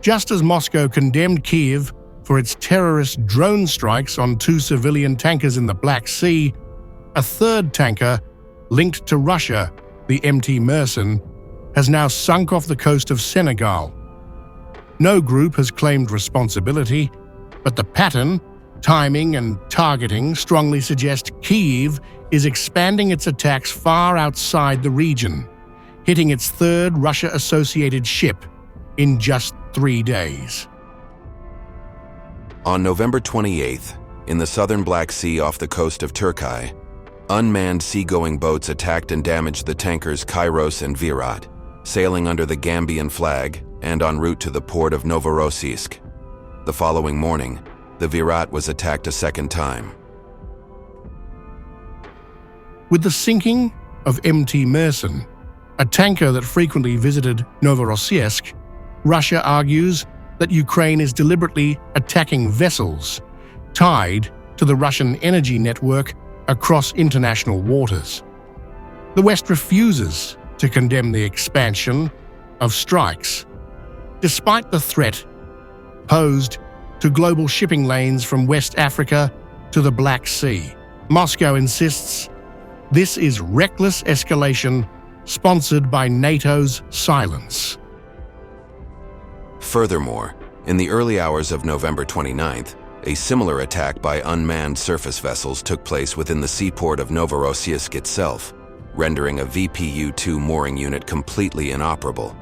Just as Moscow condemned Kyiv for its terrorist drone strikes on 2 civilian tankers in the Black Sea, a third tanker, linked to Russia, the MT Mersin, has now sunk off the coast of Senegal. No group has claimed responsibility, but the pattern, timing, and targeting strongly suggest Kyiv is expanding its attacks far outside the region, hitting its third Russia-associated ship in just 3 days. On November 28th, in the southern Black Sea off the coast of Turkey, unmanned seagoing boats attacked and damaged the tankers Kairos and Virat, sailing under the Gambian flag and en route to the port of Novorossiysk. The following morning, the Virat was attacked a second time. With the sinking of MT Mersin, a tanker that frequently visited Novorossiysk, Russia argues that Ukraine is deliberately attacking vessels tied to the Russian energy network across international waters. The West refuses to condemn the expansion of strikes, despite the threat posed to global shipping lanes from West Africa to the Black Sea. Moscow insists this is reckless escalation sponsored by NATO's silence. Furthermore, in the early hours of November 29th, a similar attack by unmanned surface vessels took place within the seaport of Novorossiysk itself, rendering a VPU-2 mooring unit completely inoperable.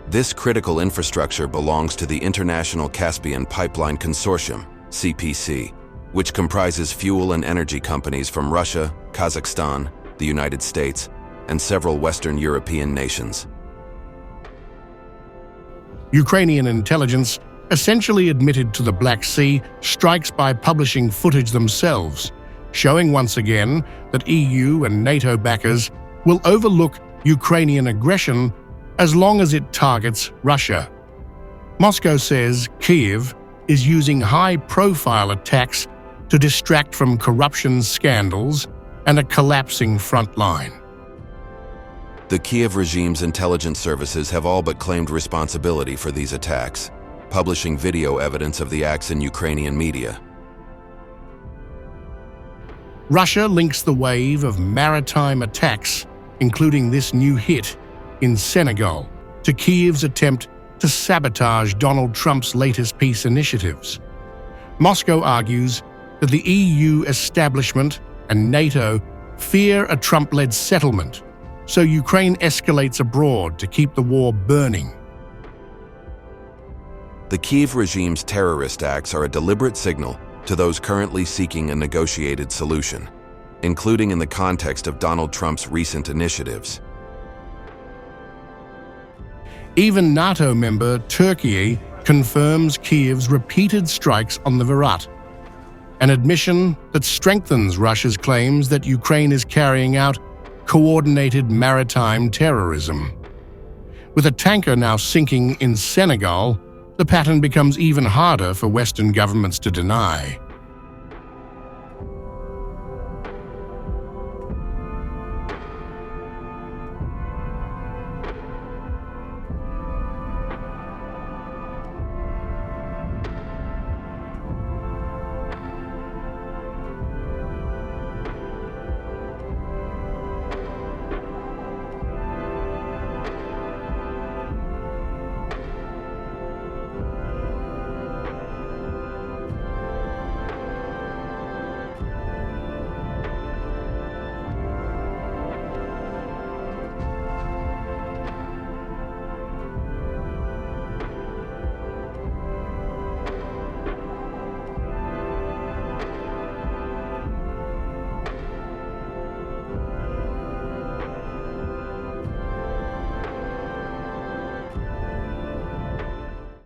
This critical infrastructure belongs to the International Caspian Pipeline Consortium, CPC, which comprises fuel and energy companies from Russia, Kazakhstan, the United States, and several Western European nations. Ukrainian intelligence essentially admitted to the Black Sea strikes by publishing footage themselves, showing once again that EU and NATO backers will overlook Ukrainian aggression as long as it targets Russia. Moscow says Kyiv is using high-profile attacks to distract from corruption scandals and a collapsing front line. The Kyiv regime's intelligence services have all but claimed responsibility for these attacks, publishing video evidence of the acts in Ukrainian media. Russia links the wave of maritime attacks, including this new hit in Senegal, to Kyiv's attempt to sabotage Donald Trump's latest peace initiatives. Moscow argues that the EU establishment and NATO fear a Trump-led settlement, so Ukraine escalates abroad to keep the war burning. The Kyiv regime's terrorist acts are a deliberate signal to those currently seeking a negotiated solution, including in the context of Donald Trump's recent initiatives. Even NATO member Turkey confirms Kyiv's repeated strikes on the Virat, an admission that strengthens Russia's claims that Ukraine is carrying out coordinated maritime terrorism. With a tanker now sinking in Senegal, the pattern becomes even harder for Western governments to deny.